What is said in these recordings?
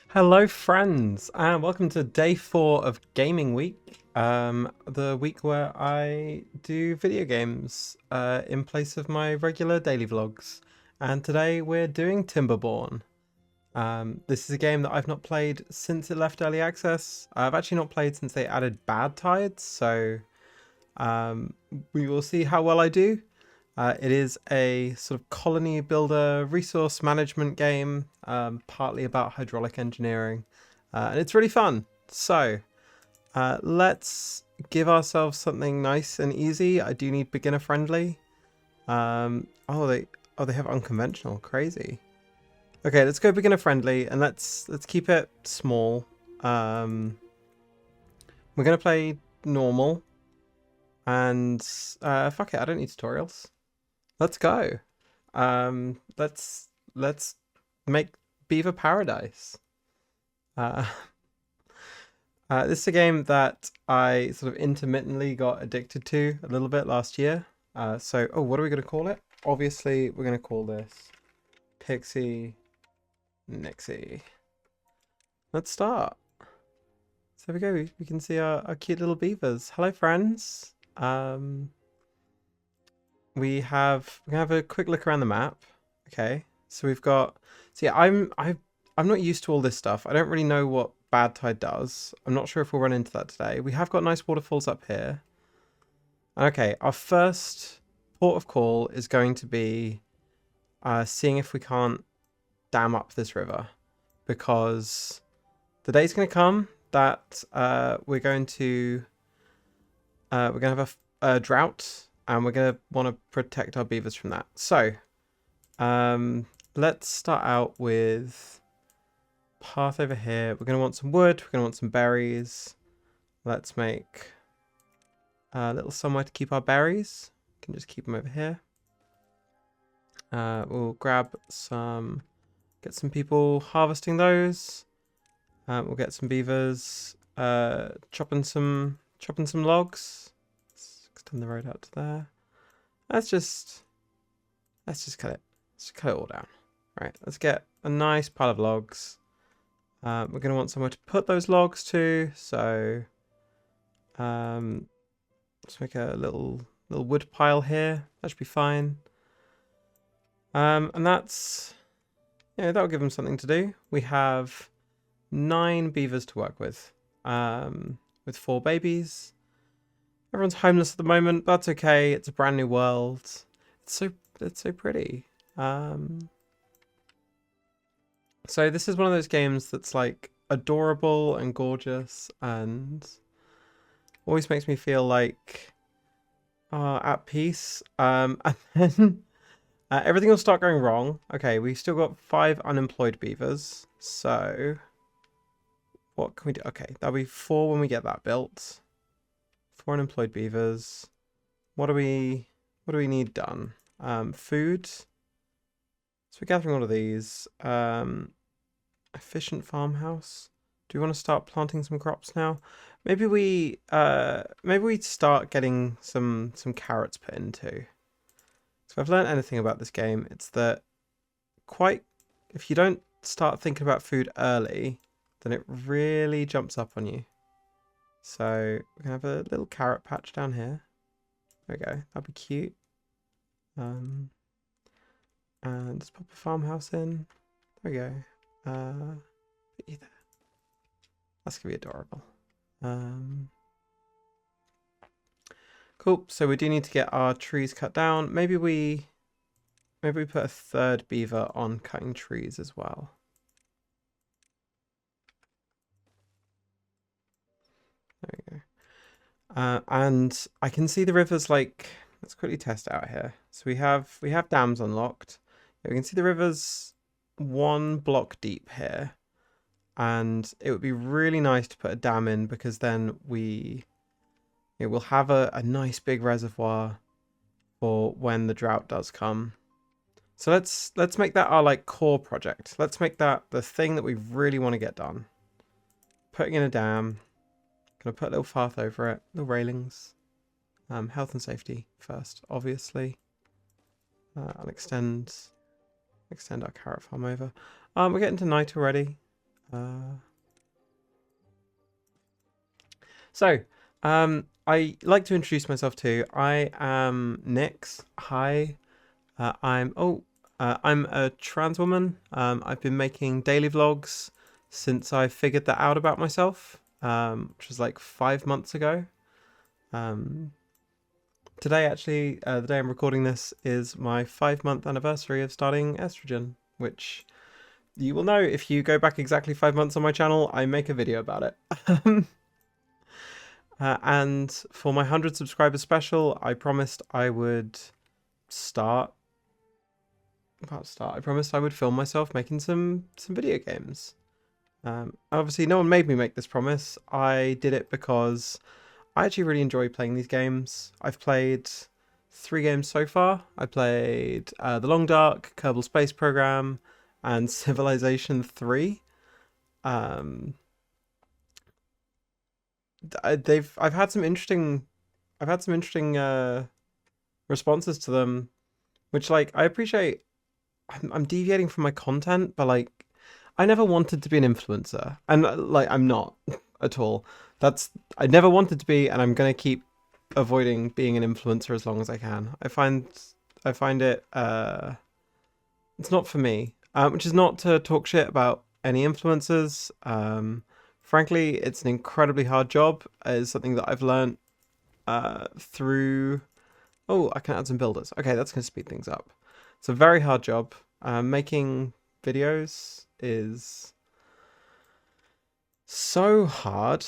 Hello, friends, and welcome to day 4 of Gaming Week. The week where I do video games in place of my regular daily vlogs. And today we're doing Timberborn. This is a game that I've not played since it left early access. I've actually not played since they added bad tides, so um, we will see how well I do. It is a sort of colony builder resource management game, partly about hydraulic engineering, and it's really fun. So let's give ourselves something nice and easy. I do need beginner friendly. Oh, they have unconventional. Crazy. Okay, let's go beginner friendly, and let's keep it small. We're gonna play normal, and fuck it, I don't need tutorials. Let's go. Let's make Beaver Paradise. Uh, this is a game that I sort of intermittently got addicted to a little bit last year. Oh, what are we going to call it? Obviously, we're going to call this Pixie Nixie. Let's start. So there we go. We can see our cute little beavers. Hello, friends. We're gonna have a quick look around the map. Okay, so we've got. See, I'm not used to all this stuff. I don't really know what bad tide does. I'm not sure if we'll run into that today. We have got nice waterfalls up here. Okay, our first port of call is going to be seeing if we can't dam up this river, because the day's going to come that we're going to have a drought, and we're going to want to protect our beavers from that. So let's start out with path over here. We're going to want some wood. We're going to want some berries. Let's make a little somewhere to keep our berries. We can just keep them over here. We'll grab some, get some people harvesting those. We'll get some beavers, chopping some logs. Let's extend the road out to there. Let's just cut it. Let's cut it all down. Right, let's get a nice pile of logs. We're going to want somewhere to put those logs to, so let's make a little wood pile here. That should be fine. And that's, that'll give them something to do. We have 9 beavers to work with 4 babies. Everyone's homeless at the moment, but that's okay. It's a brand new world. It's so pretty. So this is one of those games that's like adorable and gorgeous and always makes me feel like at peace. And then everything will start going wrong. Okay, we've still got 5 unemployed beavers. So what can we do? Okay, that'll be 4 when we get that built. 4 unemployed beavers. What do we need done? Food. So we're gathering all of these. Efficient farmhouse. Do we want to start planting some crops now? Maybe we start getting some carrots put into. So if I've learned anything about this game, it's that if you don't start thinking about food early, then it really jumps up on you. So we can have a little carrot patch down here. There we go. That'd be cute. And let's pop a farmhouse in. There we go. Put you there. That's gonna be adorable. Cool. So we do need to get our trees cut down. Maybe we put a 3rd beaver on cutting trees as well. There we go. And I can see the rivers, like, let's quickly test out here. So we have dams unlocked. Yeah, we can see the rivers 1 block deep here. And it would be really nice to put a dam in, because then it will have a nice big reservoir for when the drought does come. So let's make that our like core project. Let's make that the thing that we really want to get done. Putting in a dam. Gonna put a little path over it, little railings. Health and safety first, obviously. I'll extend our carrot farm over. We're getting to night already. So, I like to introduce myself too. I am Nix. Hi. I'm a trans woman. I've been making daily vlogs since I figured that out about myself, which was like 5 months ago. Um, Today, actually, the day I'm recording this is my 5 month anniversary of starting estrogen, which you will know if you go back exactly 5 months on my channel. I make a video about it. And for my 100 subscriber special, I promised I would start. I promised I would film myself making some video games. Obviously, no one made me make this promise. I did it because I actually really enjoy playing these games. I've played 3 games so far. I played The Long Dark, Kerbal Space Program, and Civilization 3. Um, I've had some interesting responses to them, which like I appreciate. I'm deviating from my content, but like I never wanted to be an influencer, and like I'm not at all. I never wanted to be, and I'm gonna keep avoiding being an influencer as long as I can. I find it it's not for me. Which is not to talk shit about any influencers. Frankly, it's an incredibly hard job. It's something that I've learned through. Oh, I can add some builders. Okay, that's gonna speed things up. It's a very hard job. Making videos is so hard,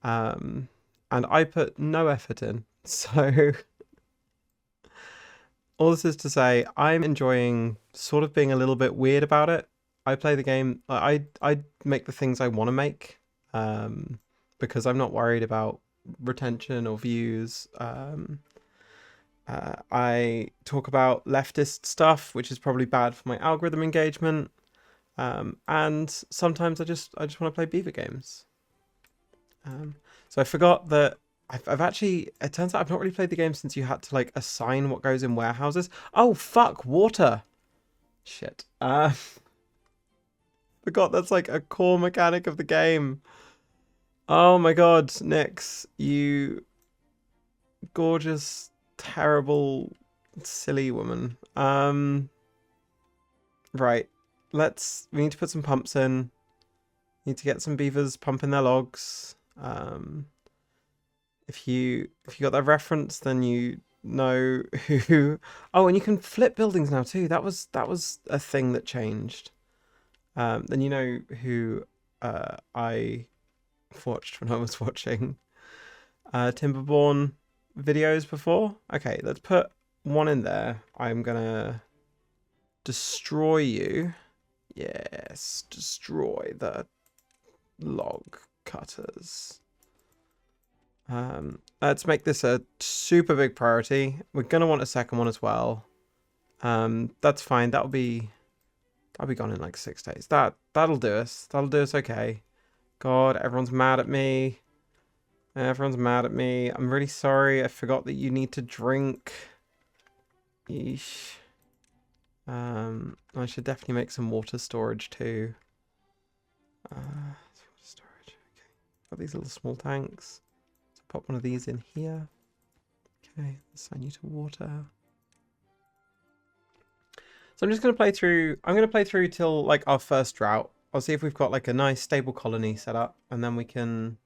and I put no effort in. So all this is to say, I'm enjoying sort of being a little bit weird about it. I play the game. I make the things I want to make, because I'm not worried about retention or views. I talk about leftist stuff, which is probably bad for my algorithm engagement. And sometimes I just want to play beaver games. So I forgot that I've actually, it turns out I've not really played the game since you had to like assign what goes in warehouses. Oh fuck, water. Shit. Forgot that's like a core mechanic of the game. Oh my god, Nix, you gorgeous, terrible, silly woman. Right. We need to put some pumps in. Need to get some beavers pumping their logs. If you got that reference, then you know who. Oh, and you can flip buildings now too. That was a thing that changed. Then you know who I watched when I was watching Timberborn videos before. Okay, let's put one in there. I'm gonna destroy you. Yes, destroy the log cutters. Let's make this a super big priority. We're gonna want a second one as well. That's fine. That'll be gone in like 6 days. That'll do us. That'll do us okay. God, everyone's mad at me. Everyone's mad at me. I'm really sorry. I forgot that you need to drink. Yeesh. I should definitely make some water storage too. Storage. Okay. Got these little small tanks. So pop one of these in here. Okay, assign you to water. So I'm just gonna play through. I'm gonna play through till like our first drought. I'll see if we've got like a nice stable colony set up, and then we can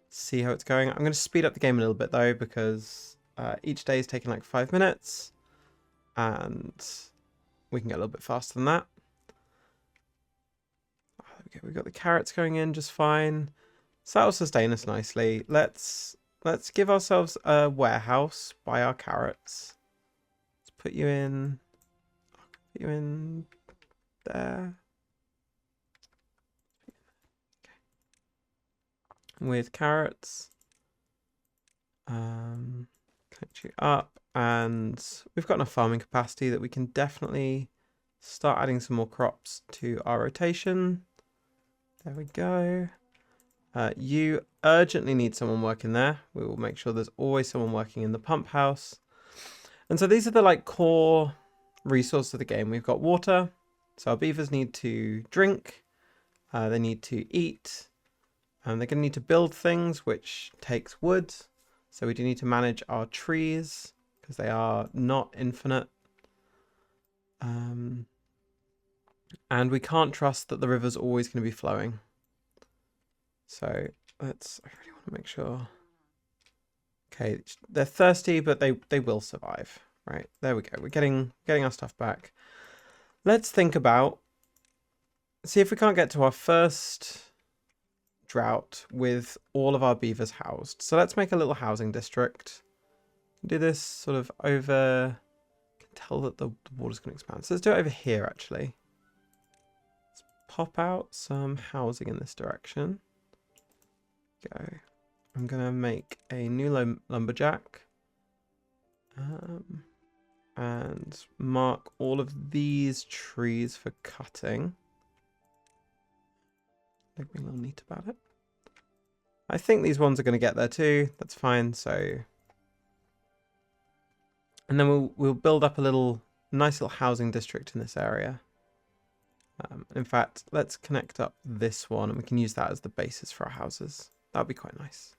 see how it's going. I'm gonna speed up the game a little bit though, because each day is taking like 5 minutes, and we can get a little bit faster than that. Okay, we've got the carrots going in just fine. So that'll sustain us nicely. Let's give ourselves a warehouse by our carrots. Let's put you in there. Okay. With carrots. Connect you up, and we've got enough farming capacity that we can definitely start adding some more crops to our rotation. There we go. You urgently need someone working there. We will make sure there's always someone working in the pump house. And so these are the like core resources of the game. We've got water, so our beavers need to drink. They need to eat. And they're going to need to build things, which takes wood. So we do need to manage our trees because they are not infinite. And we can't trust that the river's always going to be flowing. So I really want to make sure. Okay, they're thirsty, but they will survive. Right, there we go. We're getting our stuff back. Let's think about, see if we can't get to our first drought with all of our beavers housed. So let's make a little housing district. Do this sort of over, can tell that the water's going to expand. So let's do it over here actually. Let's pop out some housing in this direction. Go. I'm going to make a new lumberjack. And mark all of these trees for cutting. Make me a little neat about it. I think these ones are going to get there too. That's fine. So, and then we'll build up a nice little housing district in this area. In fact, let's connect up this one, and we can use that as the basis for our houses. That'd be quite nice.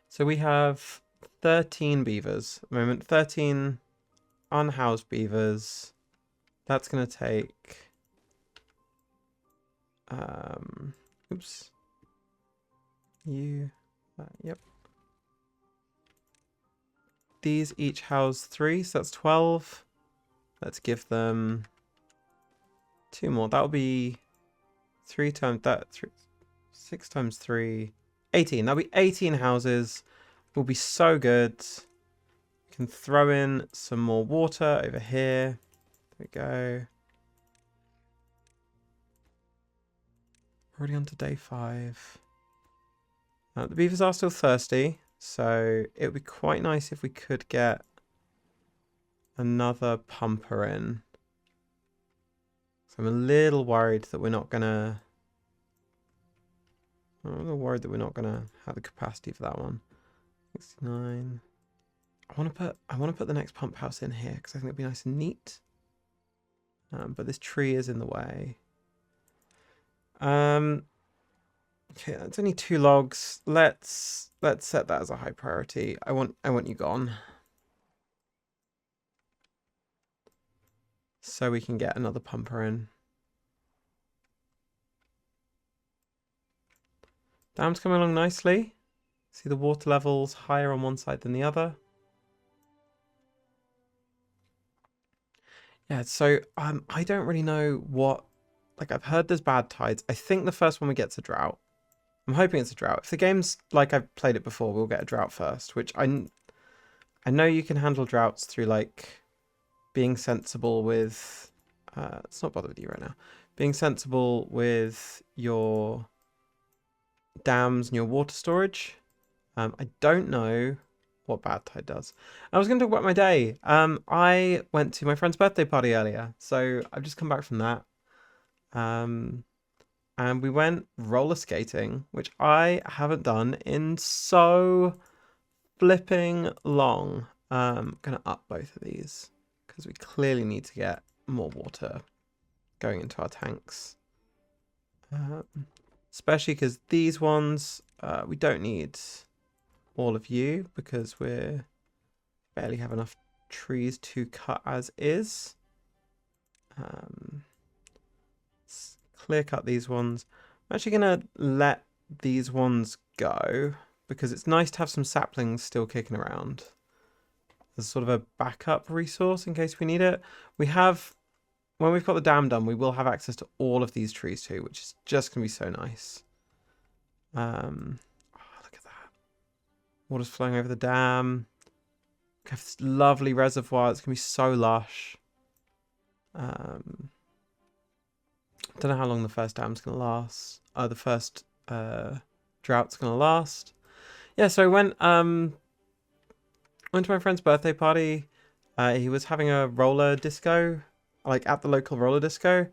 So we have 13 beavers at the moment. 13 unhoused beavers. That's going to take, oops, yep. These each house 3, so that's 12. Let's give them 2 more. That'll be 3 times that, 6 times 3, 18. That'll be 18 houses. Will be so good. Can throw in some more water over here. There we go. Already on to day 5. The beavers are still thirsty, so it would be quite nice if we could get another pumper in. So I'm a little worried that we're not gonna. I'm a little worried that we're not gonna have the capacity for that one. 69. I want to put the next pump house in here because I think it'd be nice and neat. But this tree is in the way. Okay, that's only 2 logs. Let's set that as a high priority. I want you gone. So we can get another pumper in. Dam's coming along nicely. See the water levels higher on one side than the other. Yeah, so I don't really know what, like I've heard there's bad tides. I think the first one we get's a drought. I'm hoping it's a drought. If the game's like I've played it before, we'll get a drought first, which I know you can handle droughts through like being sensible with, let's not bother with you right now. Being sensible with your dams and your water storage. I don't know what bad tide does. I was going to talk about my day. I went to my friend's birthday party earlier, so I've just come back from that. And we went roller skating, which I haven't done in so flipping long. I'm going to up both of these because we clearly need to get more water going into our tanks. Especially because these ones, we don't need all of you because we barely have enough trees to cut as is. Let's clear cut these ones. I'm actually going to let these ones go because it's nice to have some saplings still kicking around as sort of a backup resource in case we need it. We have, when we've got the dam done, we will have access to all of these trees too, which is just going to be so nice. Look at that. Water's flowing over the dam. We have this lovely reservoir. It's going to be so lush. Don't know how long the first dam's going to last. The first drought's going to last. Yeah, so I went to my friend's birthday party. He was having a roller disco, like at the local roller disco.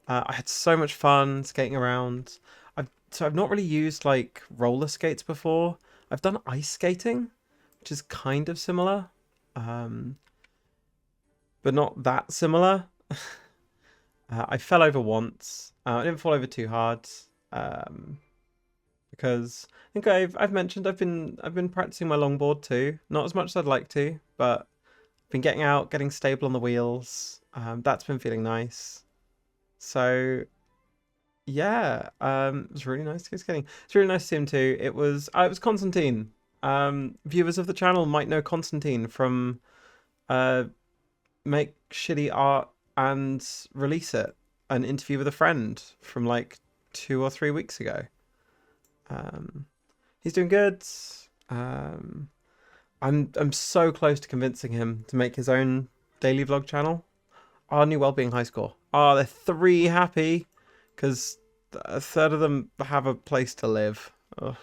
I had so much fun skating around. I've not really used like roller skates before. I've done ice skating, which is kind of similar. but not that similar. I fell over once. I didn't fall over too hard, because I think I've mentioned I've been practicing my longboard too. Not as much as I'd like to, but I've been getting out, getting stable on the wheels. That's been feeling nice. So yeah, it was really nice to go skating. It's really nice to see him too. It was Constantine. Viewers of the channel might know Constantine from uh Make Shitty Art and Release It, an interview with a friend from like 2 or 3 weeks ago. Um, he's doing good. Um, I'm so close to convincing him to make his own daily vlog channel. Our new wellbeing high score. Oh, they're 3 happy because a third of them have a place to live. Oh,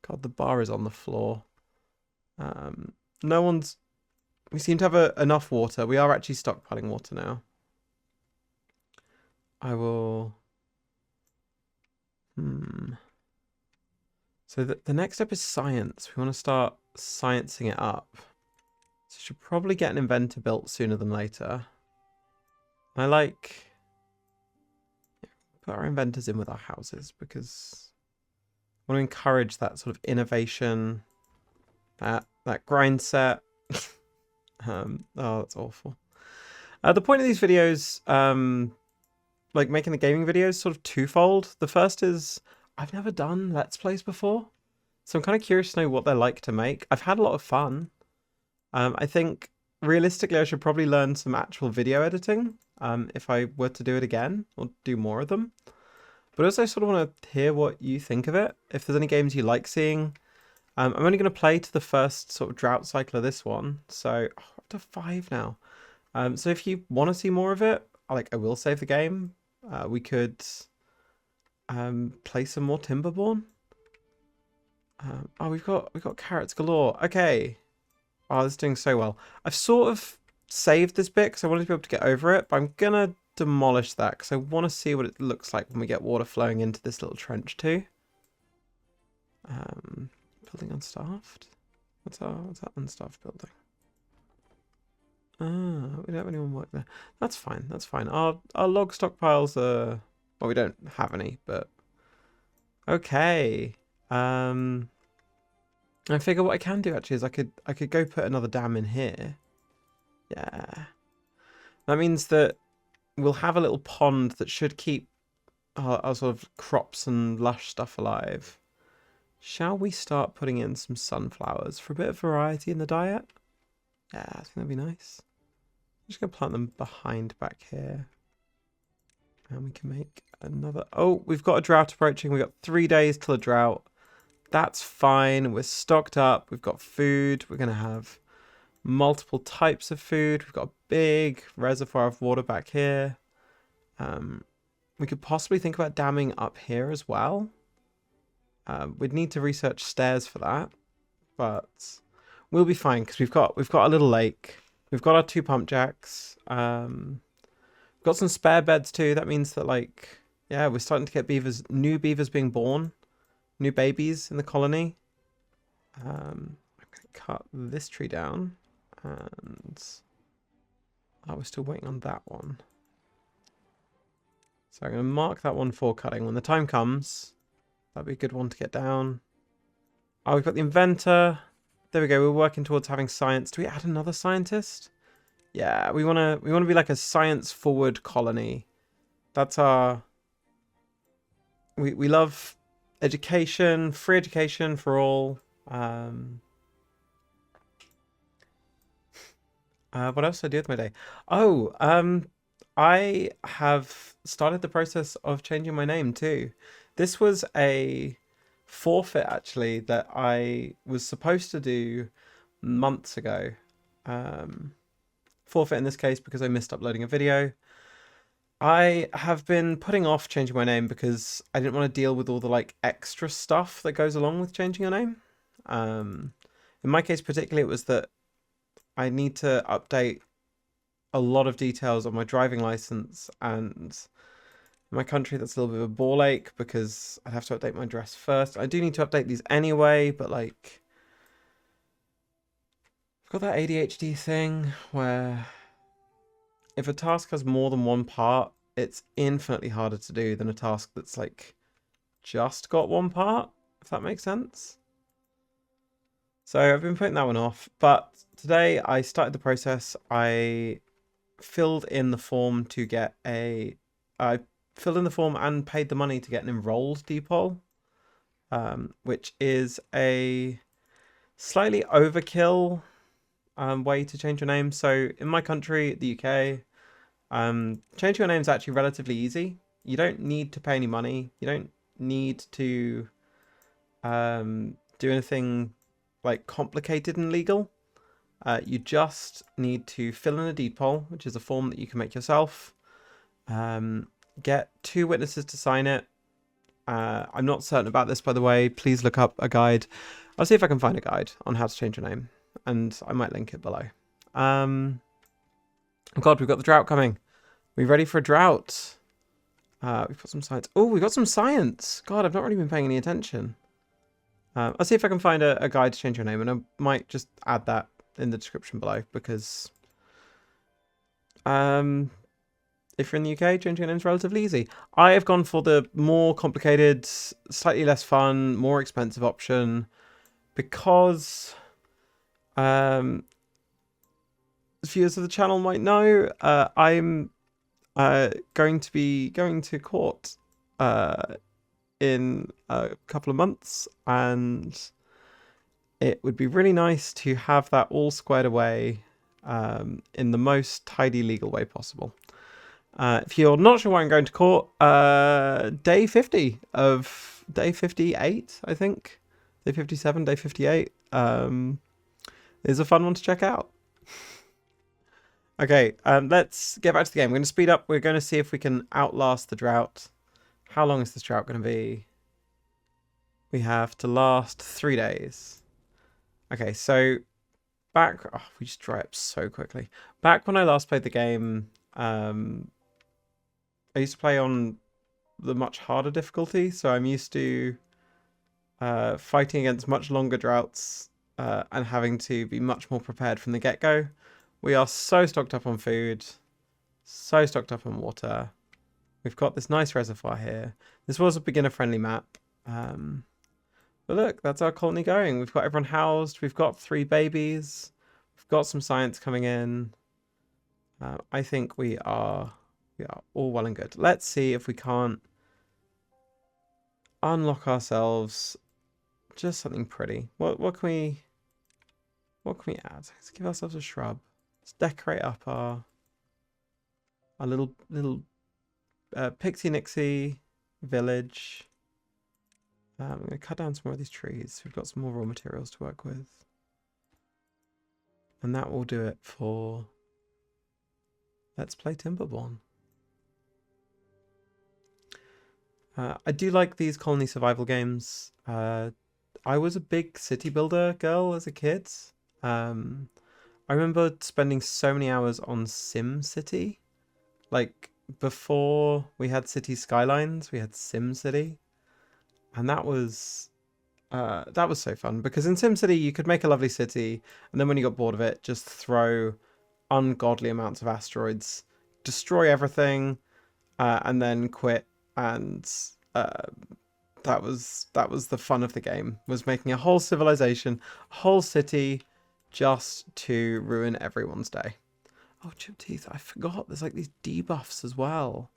God, the bar is on the floor. No one's. We seem to have enough water. We are actually stockpiling water now. I will. So the next step is science. We want to start sciencing it up. So we should probably get an inventor built sooner than later. I like put our inventors in with our houses because I want to encourage that sort of innovation, that grind set. Oh, that's awful. The point of these videos, like making the gaming videos, sort of twofold. The first is I've never done Let's Plays before, so I'm kind of curious to know what they're like to make. I've had a lot of fun. I think realistically I should probably learn some actual video editing if I were to do it again or do more of them. But also sort of want to hear what you think of it. If there's any games you like seeing. I'm only going to play to the first sort of drought cycle of this one, so up to 5 now. So if you want to see more of it, I will save the game. We could play some more Timberborn. Oh, we've got carrots galore. Okay. Oh, this is doing so well. I've sort of saved this bit because I wanted to be able to get over it, but I'm gonna demolish that because I want to see what it looks like when we get water flowing into this little trench too. Building unstaffed. What's that unstaffed building? Ah, we don't have anyone work there. That's fine. That's fine. Our log stockpiles are, well, we don't have any, but okay. I figure what I can do actually is I could go put another dam in here. Yeah. That means that we'll have a little pond that should keep our sort of crops and lush stuff alive. Shall we start putting in some sunflowers for a bit of variety in the diet? Yeah, I think that'd be nice. I'm just going to plant them behind back here. And we can make another... Oh, we've got a drought approaching. We've got 3 days till a drought. That's fine. We're stocked up. We've got food. We're going to have multiple types of food. We've got a big reservoir of water back here. We could possibly think about damming up here as well. We'd need to research stairs for that, but we'll be fine because we've got a little lake. We've got our 2 pump jacks. We've got some spare beds too. That means that yeah, we're starting to get new beavers being born, new babies in the colony. I'm gonna cut this tree down, and we're still waiting on that one. So I'm gonna mark that one for cutting. When the time comes, that'd be a good one to get down. Oh, we've got the inventor. There we go. We're working towards having science. Do we add another scientist? Yeah, we wanna be like a science forward colony. That's our. We love education, free education for all. What else did I do with my day? Oh, I have started the process of changing my name too. This was a forfeit actually that I was supposed to do months ago. Forfeit in this case because I missed uploading a video. I have been putting off changing my name because I didn't want to deal with all the extra stuff that goes along with changing your name. In my case particularly, it was that I need to update a lot of details on my driving license, and in my country that's a little bit of a ball ache because I'd have to update my address first. I do need to update these anyway, but I've got that ADHD thing where if a task has more than one part, it's infinitely harder to do than a task that's like just got one part, if that makes sense. So I've been putting that one off, but today I started the process. I filled in the form to get I filled in the form and paid the money to get an enrolled depot, which is a slightly overkill way to change your name. So in my country, the UK, changing your name is actually relatively easy. You don't need to pay any money. You don't need to do anything like complicated and legal. You just need to fill in a deed poll, which is a form that you can make yourself. Get 2 witnesses to sign it. I'm not certain about this, by the way. Please look up a guide. I'll see if I can find a guide on how to change your name, and I might link it below. Oh God, we've got the drought coming. We ready for a drought? We've got some science. Oh, we've got some science. God, I've not really been paying any attention. I'll see if I can find a guide to change your name, and I might just add that in the description below, because if you're in the UK, changing your name is relatively easy. I have gone for the more complicated, slightly less fun, more expensive option, because viewers of the channel might know, I'm going to be going to court in a couple of months, and it would be really nice to have that all squared away in the most tidy legal way possible. If you're not sure why I'm going to court, day 50 of day 58, I think. Day 57, day 58 is a fun one to check out. Okay, let's get back to the game. We're going to speed up. We're going to see if we can outlast the drought. How long is this drought going to be? We have to last 3 days. Okay, so back... Oh, we just dry up so quickly. Back when I last played the game, I used to play on the much harder difficulty, so I'm used to fighting against much longer droughts and having to be much more prepared from the get-go. We are so stocked up on food, so stocked up on water. We've got this nice reservoir here. This was a beginner-friendly map. But look, that's our colony going. We've got everyone housed. We've got 3 babies. We've got some science coming in. I think we are all well and good. Let's see if we can't unlock ourselves just something pretty. What can we add? Let's give ourselves a shrub. Let's decorate up our little pixie nixie village. I'm going to cut down some more of these trees. We've got some more raw materials to work with. And that will do it for Let's Play Timberborn. I do like these colony survival games. I was a big city builder girl as a kid. I remember spending so many hours on SimCity. Like, before we had City Skylines, we had SimCity. And that was so fun, because in SimCity you could make a lovely city, and then when you got bored of it, just throw ungodly amounts of asteroids, destroy everything, and then quit. And that was the fun of the game, was making a whole civilization, a whole city, just to ruin everyone's day. Oh, chip teeth, I forgot. There's like these debuffs as well.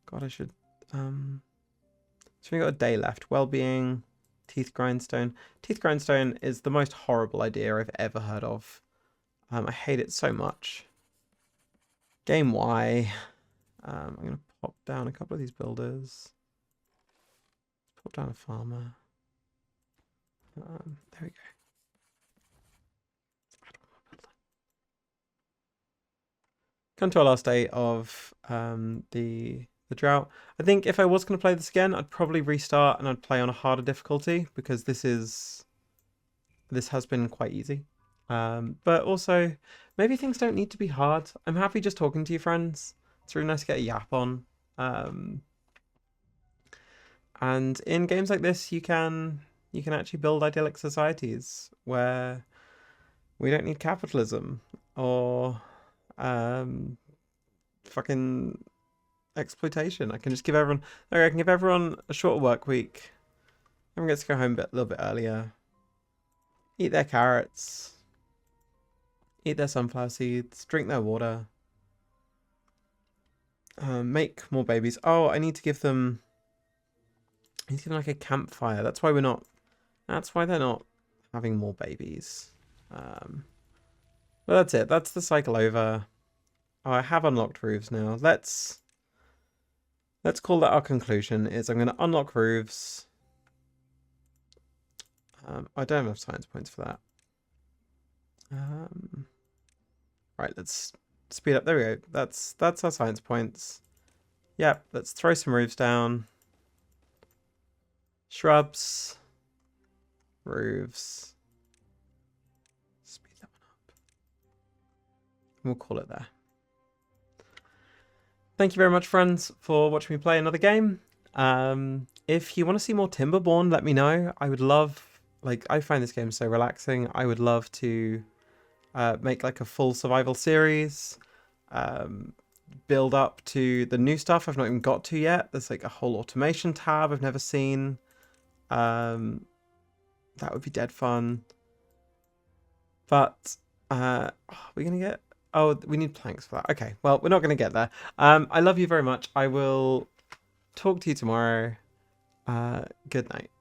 God, I should... So we got a day left. Well-being, teeth grindstone. Teeth grindstone is the most horrible idea I've ever heard of. I hate it so much. Game Y. I'm going to pop down a couple of these builders. Pop down a farmer. There we go. Come to our last day of the drought. I think if I was going to play this again, I'd probably restart and I'd play on a harder difficulty, because this has been quite easy. But also, maybe things don't need to be hard. I'm happy just talking to your friends. It's really nice to get a yap on. And in games like this, you can actually build idyllic societies where we don't need capitalism or fucking exploitation. I can just give everyone. Okay, I can give everyone a shorter work week. Everyone gets to go home a little bit earlier. Eat their carrots. Eat their sunflower seeds. Drink their water. Make more babies. Oh, I need to give them. I need to give them like a campfire. That's why we're not. That's why they're not having more babies. But that's it. That's the cycle over. Oh, I have unlocked roofs now. Let's call that our conclusion. Is I'm going to unlock roofs. I don't have enough science points for that. Right, let's speed up. There we go. That's our science points. Yep, let's throw some roofs down. Shrubs. Roofs. Speed that one up. We'll call it there. Thank you very much, friends, for watching me play another game. If you want to see more Timberborn, let me know. I would love, like, I find this game so relaxing. I would love to make like a full survival series. Build up to the new stuff I've not even got to yet. There's like a whole automation tab I've never seen. That would be dead fun. But we're gonna get. Oh, we need planks for that. Okay, well, we're not gonna get there. I love you very much. I will talk to you tomorrow. Good night.